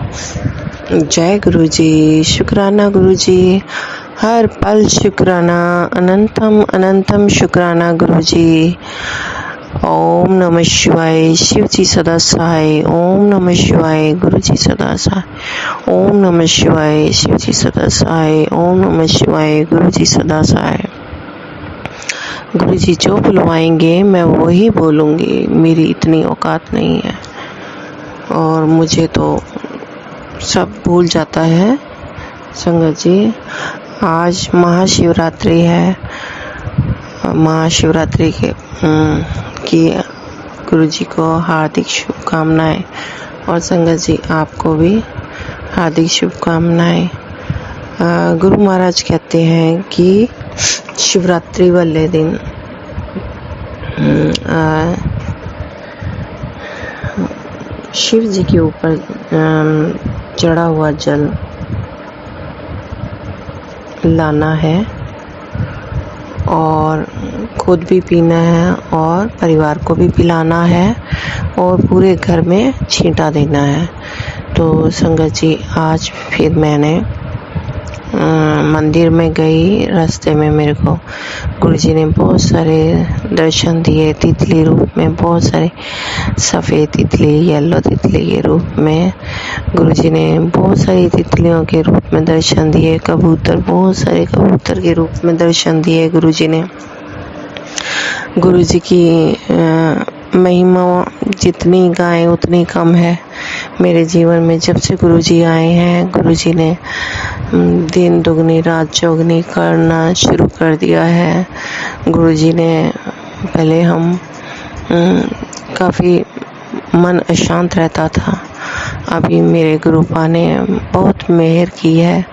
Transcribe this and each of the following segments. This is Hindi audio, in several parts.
जय गुरु जी, शुक्राना गुरु जी, हर पल शुक्राना, अनंतम अनंतम शुक्राना गुरु जी। ओम नमः शिवाय, शिव जी सदा सहाय। ओम नमः शिवाय, गुरु जी सदा सहाय। ओम नमः शिवाय, शिव जी सदा सहाय। ओम नमः शिवाय, गुरु जी सदा सहाय। गुरु जी जो बुलवाएंगे मैं वही बोलूँगी, मेरी इतनी औकात नहीं है और मुझे तो सब भूल जाता है। संगत जी, आज महाशिवरात्रि है। महाशिवरात्रि की गुरु जी को हार्दिक शुभकामनाएं और संगत जी आपको भी हार्दिक शुभकामनाएं। गुरु महाराज कहते हैं कि शिवरात्रि वाले दिन शिव जी के ऊपर चढ़ा हुआ जल लाना है और खुद भी पीना है और परिवार को भी पिलाना है और पूरे घर में छींटा देना है। तो संगत जी, आज फिर मैंने मंदिर में गई। रास्ते में मेरे को गुरुजी ने बहुत सारे दर्शन दिए, तितली रूप में, बहुत सारे सफ़ेद तितली, येलो तितली के रूप में। गुरुजी ने बहुत सारी तितलियों के रूप में दर्शन दिए, कबूतर, बहुत सारे कबूतर के रूप में दर्शन दिए गुरुजी ने। गुरुजी की महिमा जितनी गाएं उतनी कम है मेरे जीवन में। जब से गुरुजी आए हैं, गुरुजी ने दिन दुगनी रात चौगनी करना शुरू कर दिया है। गुरुजी ने पहले हम काफ़ी मन अशांत रहता था, अभी मेरे गुरुपा ने बहुत मेहर की है।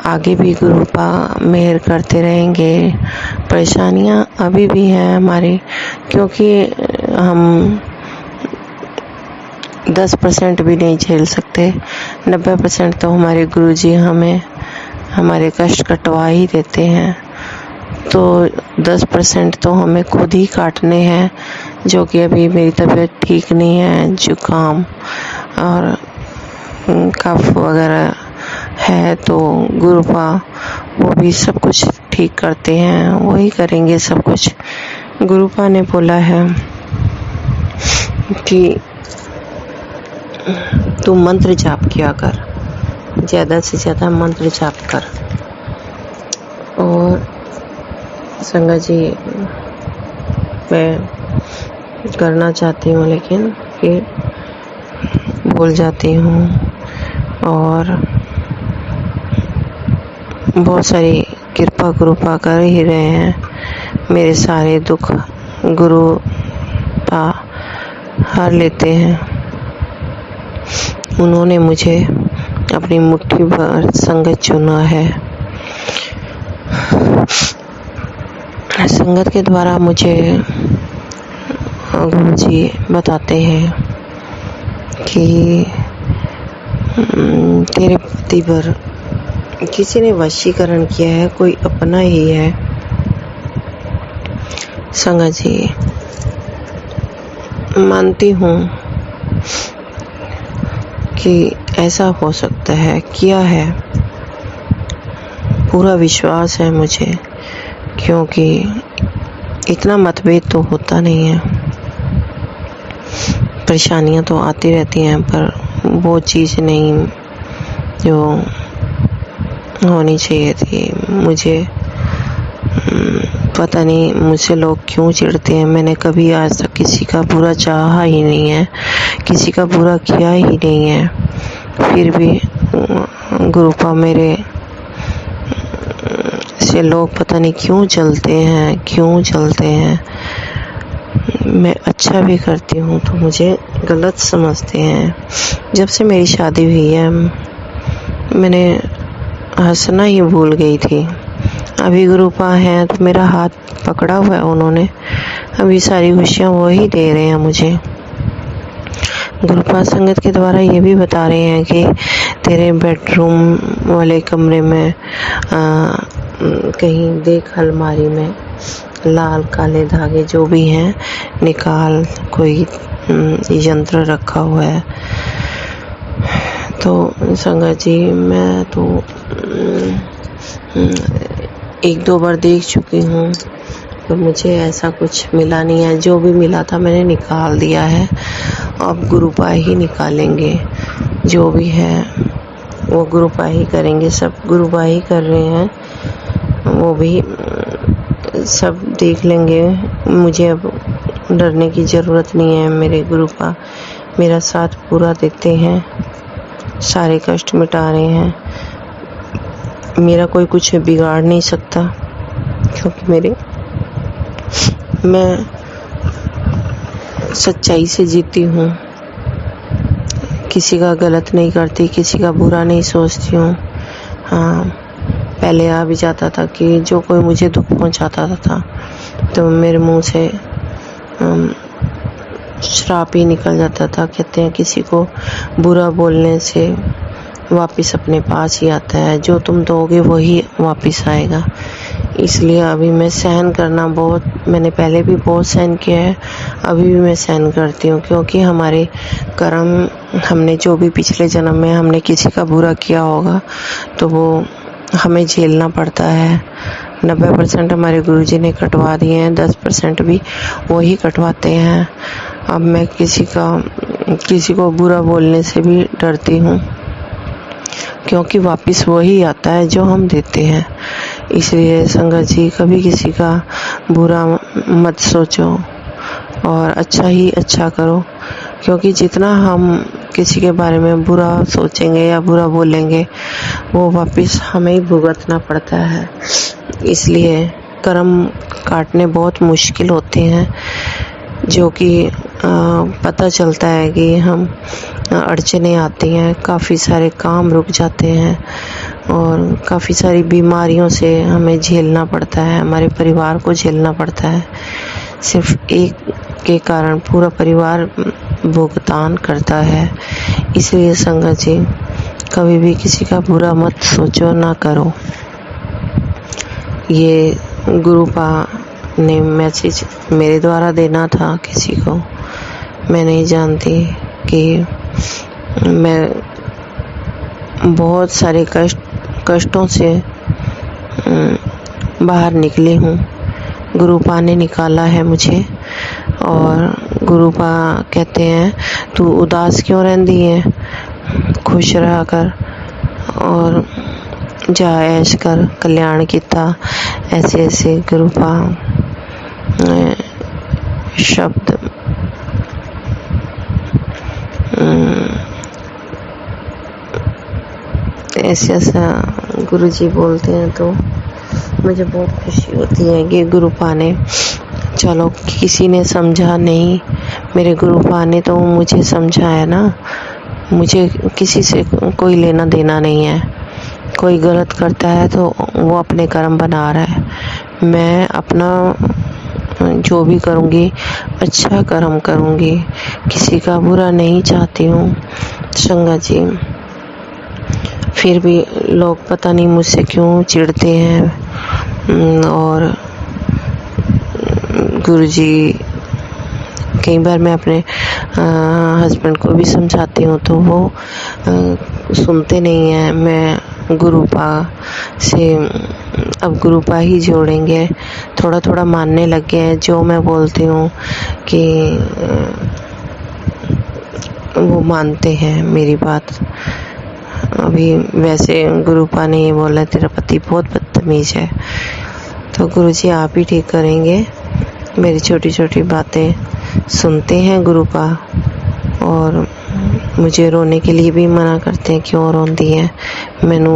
आगे भी गुरुपा मेहर करते रहेंगे। परेशानियां अभी भी हैं हमारी, क्योंकि हम 10% भी नहीं झेल सकते। 90% तो हमारे गुरुजी हमें हमारे कष्ट कटवा ही देते हैं। तो 10% तो हमें खुद ही काटने हैं, जो कि अभी मेरी तबीयत ठीक नहीं है, जुकाम और कफ वगैरह है। तो गुरुपा वो भी सब कुछ ठीक करते हैं, वही करेंगे सब कुछ। गुरुपा ने बोला है कि तू मंत्र जाप किया कर, ज़्यादा से ज़्यादा मंत्र जाप कर। और संगत जी, मैं करना चाहती हूँ लेकिन फिर भूल जाती हूँ और बहुत सारी कृपा गुरुपा कर ही रहे हैं। मेरे सारे दुख गुरुपा हर लेते हैं। उन्होंने मुझे अपनी मुट्ठी भर संगत चुना है। संगत के द्वारा मुझे गुरुजी बताते हैं कि तेरे पति पर किसी ने वशीकरण किया है, कोई अपना ही है। संगत जी, मानती हूँ कि ऐसा हो सकता है, किया है, पूरा विश्वास है मुझे, क्योंकि इतना मतभेद तो होता नहीं है। परेशानियां तो आती रहती हैं, पर वो चीज़ नहीं जो होनी चाहिए थी। मुझे पता नहीं मुझसे लोग क्यों चिढ़ते हैं। मैंने कभी आज तक किसी का बुरा चाहा ही नहीं है, किसी का बुरा किया ही नहीं है। फिर भी गुरुपा मेरे से लोग पता नहीं क्यों जलते हैं। मैं अच्छा भी करती हूँ तो मुझे गलत समझते हैं। जब से मेरी शादी हुई है, मैंने हंसना ही भूल गई थी। अभी गुरुपा हैं तो मेरा हाथ पकड़ा हुआ है उन्होंने, अभी सारी खुशियाँ वो ही दे रहे हैं मुझे। गुरुपा संगत के द्वारा ये भी बता रहे हैं कि तेरे बेडरूम वाले कमरे में कहीं देख, अलमारी में लाल काले धागे जो भी हैं निकाल, कोई यंत्र रखा हुआ है। तो संगत जी मैं तो 1-2 बार देख चुकी हूँ, तो मुझे ऐसा कुछ मिला नहीं है। जो भी मिला था मैंने निकाल दिया है। अब गुरुपा ही निकालेंगे, जो भी है वो गुरुपा ही करेंगे। सब गुरुपा ही कर रहे हैं, वो भी सब देख लेंगे। मुझे अब डरने की ज़रूरत नहीं है। मेरे गुरुपा मेरा साथ पूरा देते हैं, सारे कष्ट मिटा रहे हैं। मेरा कोई कुछ बिगाड़ नहीं सकता, क्योंकि मैं सच्चाई से जीती हूँ। किसी का गलत नहीं करती, किसी का बुरा नहीं सोचती हूँ। हाँ, पहले आ भी जाता था कि जो कोई मुझे दुख पहुँचाता था तो मेरे मुंह से श्राप ही निकल जाता था। कहते हैं किसी को बुरा बोलने से वापस अपने पास ही आता है, जो तुम दोगे वही वापस आएगा। इसलिए अभी मैं सहन करना मैंने पहले भी बहुत सहन किया है, अभी भी मैं सहन करती हूँ। क्योंकि हमारे कर्म, हमने जो भी पिछले जन्म में हमने किसी का बुरा किया होगा तो वो हमें झेलना पड़ता है। 90% हमारे गुरुजी ने कटवा दिए हैं, 10% भी वही कटवाते हैं। अब मैं किसी को बुरा बोलने से भी डरती हूँ, क्योंकि वापस वही आता है जो हम देते हैं। इसलिए संगत जी कभी किसी का बुरा मत सोचो और अच्छा ही अच्छा करो, क्योंकि जितना हम किसी के बारे में बुरा सोचेंगे या बुरा बोलेंगे वो वापस हमें ही भुगतना पड़ता है। इसलिए कर्म काटने बहुत मुश्किल होते हैं, जो कि पता चलता है कि हम अड़चनें आती हैं, काफ़ी सारे काम रुक जाते हैं और काफ़ी सारी बीमारियों से हमें झेलना पड़ता है, हमारे परिवार को झेलना पड़ता है। सिर्फ एक के कारण पूरा परिवार भुगतान करता है। इसलिए संगत जी कभी भी किसी का बुरा मत सोचो, ना करो। ये गुरुपा ने मैसेज मेरे द्वारा देना था किसी को। मैं नहीं जानती कि मैं बहुत सारे कष्टों से बाहर निकली हूँ। गुरुपा ने निकाला है मुझे, और गुरुपा कहते हैं तू उदास क्यों रहती है, खुश रहा कर और जा ऐश कर, कल्याण किता। ऐसे गुरुपा शब्द ऐसा गुरुजी बोलते हैं, तो मुझे बहुत खुशी होती है कि गुरुपा ने, चलो किसी ने समझा नहीं, मेरे गुरुपा ने तो मुझे समझाया ना। मुझे किसी से कोई लेना देना नहीं है। कोई गलत करता है तो वो अपने कर्म बना रहा है, मैं अपना जो भी करूँगी अच्छा कर्म करूँगी, किसी का बुरा नहीं चाहती हूँ। संगत जी फिर भी लोग पता नहीं मुझसे क्यों चिढ़ते हैं। और गुरुजी, कई बार मैं अपने हस्बैंड को भी समझाती हूँ तो वो सुनते नहीं हैं। मैं गुरुपा से अब गुरुपा ही जोड़ेंगे, थोड़ा थोड़ा मानने लग गए हैं। जो मैं बोलती हूँ कि वो मानते हैं मेरी बात। अभी वैसे गुरुपा ने ये बोला तेरा पति बहुत बदतमीज है, तो गुरुजी आप ही ठीक करेंगे। मेरी छोटी छोटी बातें सुनते हैं गुरुपा, और मुझे रोने के लिए भी मना करते हैं, क्यों रोती है। मैंने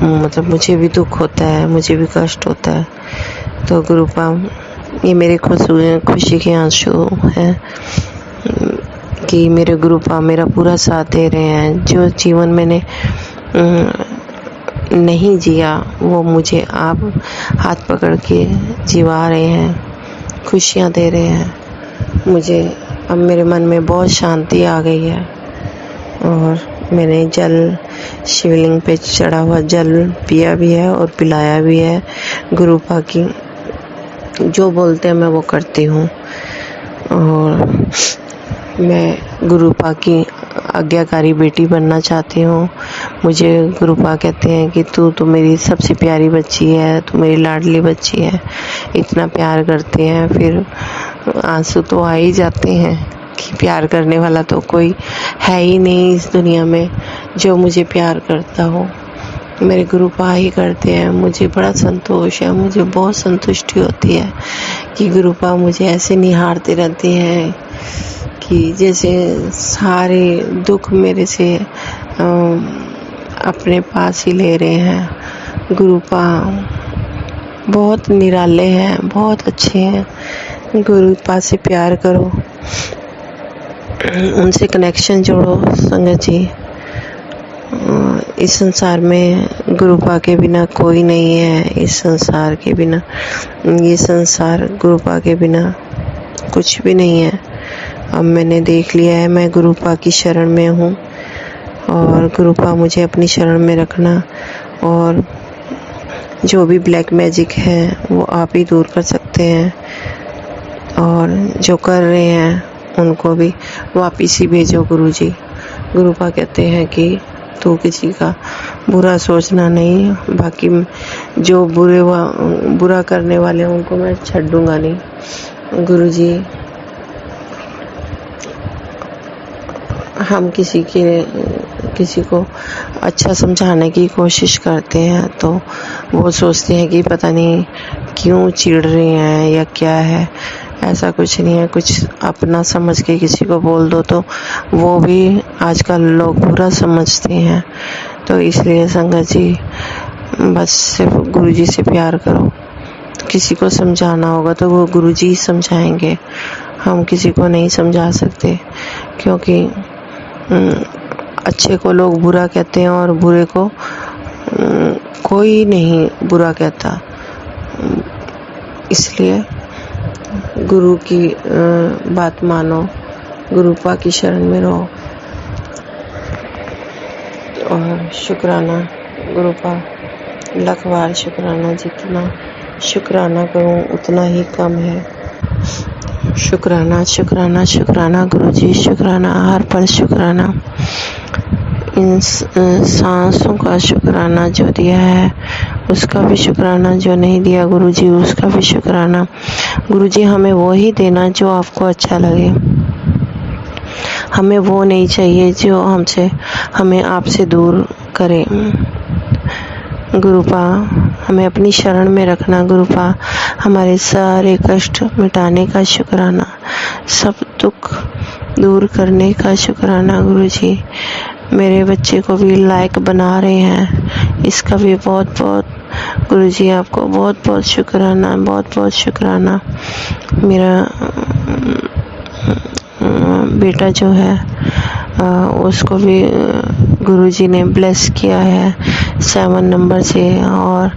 मतलब मुझे भी दुख होता है, मुझे भी कष्ट होता है। तो गुरुपा ये मेरे खुशी के आंसू हैं कि मेरे गुरुपा मेरा पूरा साथ दे रहे हैं। जो जीवन मैंने नहीं जिया वो मुझे आप हाथ पकड़ के जिवा रहे हैं, खुशियाँ दे रहे हैं मुझे। अब मेरे मन में बहुत शांति आ गई है, और मैंने जल शिवलिंग पे चढ़ा हुआ जल पिया भी है और पिलाया भी है। गुरुपा की जो बोलते हैं मैं वो करती हूँ, और मैं गुरुपा की आज्ञाकारी बेटी बनना चाहती हूँ। मुझे गुरुपा कहते हैं कि तू तो मेरी सबसे प्यारी बच्ची है, तू मेरी लाडली बच्ची है। इतना प्यार करते हैं, फिर आंसू तो आ ही जाते हैं कि प्यार करने वाला तो कोई है ही नहीं इस दुनिया में जो मुझे प्यार करता हो। मेरे गुरुपा ही करते हैं। मुझे बड़ा संतोष है, मुझे बहुत संतुष्टि होती है कि गुरुपा मुझे ऐसे निहारते रहते हैं कि जैसे सारे दुख मेरे से अपने पास ही ले रहे हैं। गुरुपा बहुत निराले हैं, बहुत अच्छे हैं। गुरुपा से प्यार करो, उनसे कनेक्शन जोड़ो संगत जी। इस संसार में गुरुपा के बिना कोई नहीं है। इस संसार के बिना, ये संसार गुरुपा के बिना कुछ भी नहीं है। अब मैंने देख लिया है, मैं गुरुपा की शरण में हूँ और गुरुपा मुझे अपनी शरण में रखना, और जो भी ब्लैक मैजिक है वो आप ही दूर कर सकते हैं, और जो कर रहे हैं उनको भी वापिस ही भेजो गुरुजी। गुरुपा कहते हैं कि तू किसी का बुरा सोचना नहीं, बाकी जो बुरा करने वाले हैं उनको मैं छੱड दूंगा नहीं। गुरुजी, हम किसी को अच्छा समझाने की कोशिश करते हैं तो वो सोचते हैं कि पता नहीं क्यों चिढ़ रहे हैं या क्या है। ऐसा कुछ नहीं है। कुछ अपना समझ के किसी को बोल दो तो वो भी आजकल लोग बुरा समझते हैं। तो इसलिए संगत जी, बस सिर्फ गुरुजी से प्यार करो। किसी को समझाना होगा तो वो गुरुजी ही समझाएंगे, हम किसी को नहीं समझा सकते, क्योंकि अच्छे को लोग बुरा कहते हैं और बुरे को कोई नहीं बुरा कहता। इसलिए गुरु की बात मानो, गुरुपा की शरण में रहो। और शुक्राना गुरुपा, लाख बार शुक्राना। जितना शुक्राना करूं उतना ही कम है। शुक्राना शुक्राना शुक्राना गुरुजी, शुक्राना हर पल शुक्राना। इन सांसों का शुक्राना, जो दिया है उसका भी शुक्राना, जो नहीं दिया गुरुजी उसका भी शुक्राना। गुरुजी, हमें वो ही देना जो आपको अच्छा लगे। हमें वो नहीं चाहिए जो हमें आपसे दूर करे। गुरुपा, हमें अपनी शरण में रखना। गुरुपा, हमारे सारे कष्ट मिटाने का शुक्राना, सब दुख दूर करने का शुक्राना। गुरुजी, मेरे बच्चे को भी लायक बना रहे हैं, इसका भी बहुत बहुत गुरुजी आपको बहुत बहुत शुक्राना, बहुत बहुत शुक्राना। मेरा बेटा जो है उसको भी गुरुजी ने ब्लेस किया है 7 नंबर से। और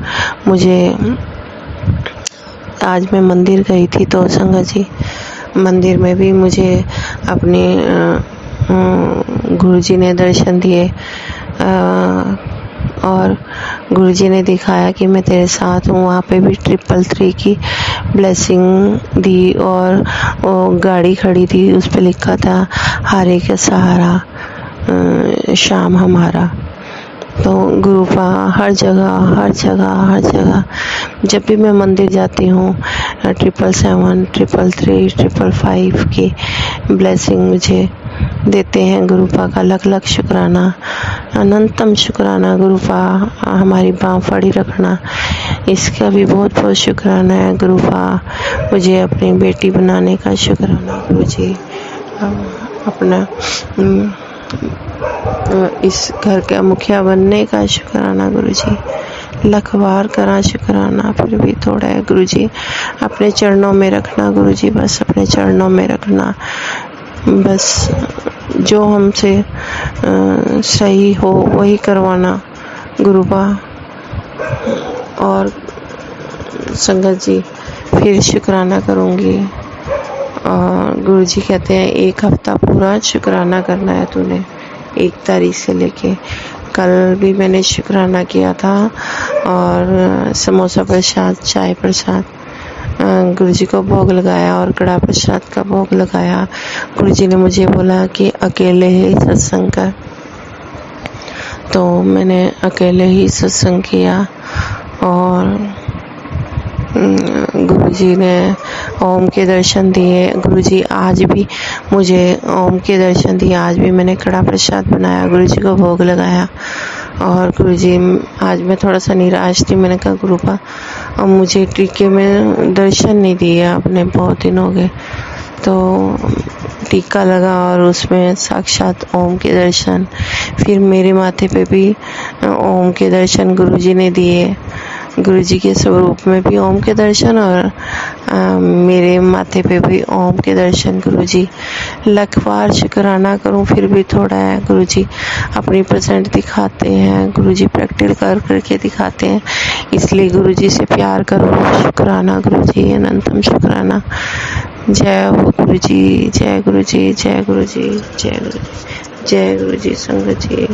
मुझे आज मैं मंदिर गई थी तो संगत जी, मंदिर में भी मुझे अपने गुरुजी ने दर्शन दिए और गुरुजी ने दिखाया कि मैं तेरे साथ हूँ। वहाँ पे भी 333 की ब्लेसिंग दी और वो गाड़ी खड़ी थी, उस पे लिखा था हारे का सहारा शाम हमारा। तो गुरुपा हर जगह हर जगह हर जगह जब भी मैं मंदिर जाती हूँ 777, 333, 555 की ब्लेसिंग मुझे देते हैं। गुरुपा का लख लख शुक्राना, अनंतम शुक्राना। गुरुपा, हमारी बाँह फड़ी रखना, इसका भी बहुत बहुत शुक्राना है। गुरुपा, मुझे अपनी बेटी बनाने का शुक्राना। गुरुजी, अपना इस घर का मुखिया बनने का शुक्राना। गुरुजी, लख बार करा शुक्राना, फिर भी थोड़ा है। गुरुजी, अपने चरणों में रखना। गुरुजी, बस अपने चरणों में रखना। बस जो हमसे सही हो वही करवाना गुरुपा। और संगत जी, फिर शुक्राना करूँगी। और गुरुजी कहते हैं 1 हफ्ता पूरा शुक्राना करना है तूने, 1 तारीख से लेके। कल भी मैंने शुक्राना किया था और समोसा प्रसाद, चाय प्रसाद गुरु जी को भोग लगाया और कड़ा प्रसाद का भोग लगाया। गुरु जी ने मुझे बोला कि अकेले ही सत्संग कर, तो मैंने अकेले ही सत्संग किया और गुरुजी ने ओम के दर्शन दिए। गुरुजी आज भी मुझे ओम के दर्शन दिए। आज भी मैंने कड़ा प्रसाद बनाया, गुरुजी को भोग लगाया। और गुरुजी, आज मैं थोड़ा सा निराश थी। मैंने कहा गुरुपा, अब मुझे टीके में दर्शन नहीं दिए आपने, बहुत दिन हो गए। तो टीका लगा और उसमें साक्षात ओम के दर्शन, फिर मेरे माथे पे भी ओम के दर्शन गुरुजी ने दिए। गुरुजी के स्वरूप में भी ओम के दर्शन और मेरे माथे पे भी ओम के दर्शन। गुरुजी, लाख बार शुक्राना करूं फिर भी थोड़ा है। गुरुजी अपनी प्रेजेंट दिखाते हैं, गुरुजी प्रैक्टिकल कर करके दिखाते हैं, इसलिए गुरुजी से प्यार करो। शुक्राना गुरुजी, अनंतम शुक्राना। जय हो गुरुजी, जय गुरुजी, जय गुरुजी, जय गुरुजी, जय गुरुजी संगत जी।